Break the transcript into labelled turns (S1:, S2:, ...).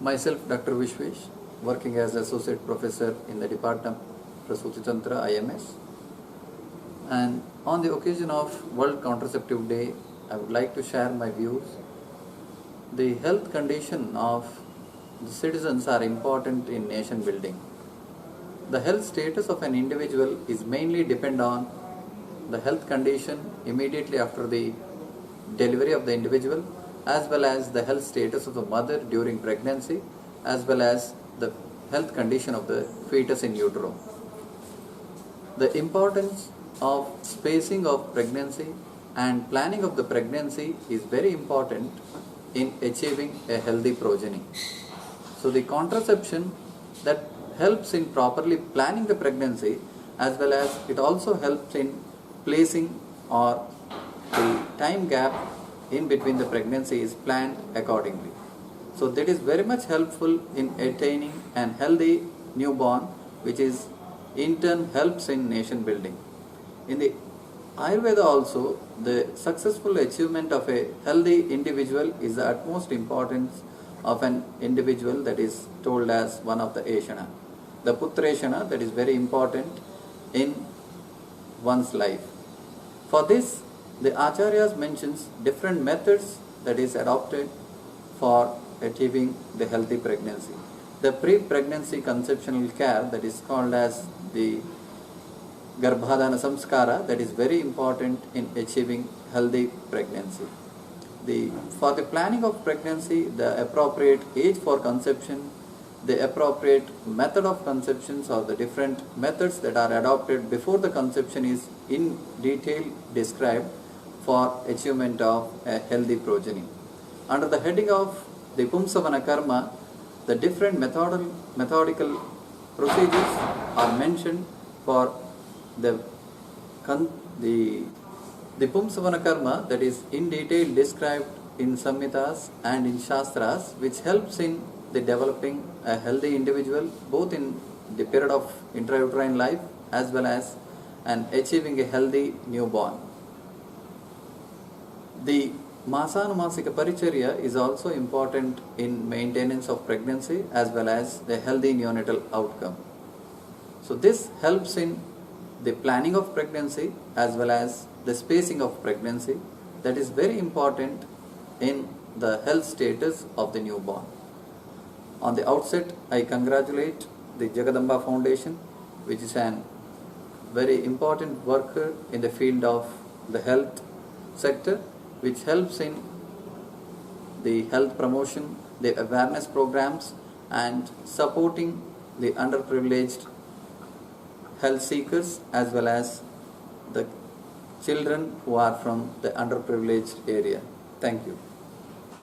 S1: Myself, Dr. Vishwesh, working as Associate Professor in the Department of Prasuti Tantra, IMS. And on the occasion of World Contraceptive Day, I would like to share my views. The health condition of the citizens are important in nation building. The health status of an individual is mainly depend on the health condition immediately after the delivery of the individual, as well as the health status of the mother during pregnancy, as well as the health condition of the fetus in utero. The importance of spacing of pregnancy and planning of the pregnancy is very important in achieving a healthy progeny. So the contraception that helps in properly planning the pregnancy, as well as it also helps in placing or the time gap in between the pregnancy is planned accordingly. So that is very much helpful in attaining an healthy newborn, which is in turn helps in nation building. In the Ayurveda also, the successful achievement of a healthy individual is the utmost importance of an individual, that is told as one of the Ashana. The Putreshana, that is very important in one's life. For this, the Acharyas mentions different methods that is adopted for achieving the healthy pregnancy. The pre-pregnancy conceptual care, that is called as the Garbhadana Samskara, that is very important in achieving healthy pregnancy. For the planning of pregnancy, the appropriate age for conception, the appropriate method of conceptions, or the different methods that are adopted before the conception is in detail described for achievement of a healthy progeny. Under the heading of the Pumsavana Karma, the different methodical procedures are mentioned for the Pumsavana Karma, that is in detail described in Samhitas and in Shastras, which helps in the developing a healthy individual both in the period of intrauterine life as well as and achieving a healthy newborn. The Masanumasika Paricharya is also important in maintenance of pregnancy as well as the healthy neonatal outcome. So this helps in the planning of pregnancy as well as the spacing of pregnancy, that is very important in the health status of the newborn. On the outset, I congratulate the Jagadamba Foundation, which is an very important worker in the field of the health sector, which helps in the health promotion, the awareness programs, and supporting the underprivileged health seekers as well as the children who are from the underprivileged area. Thank you.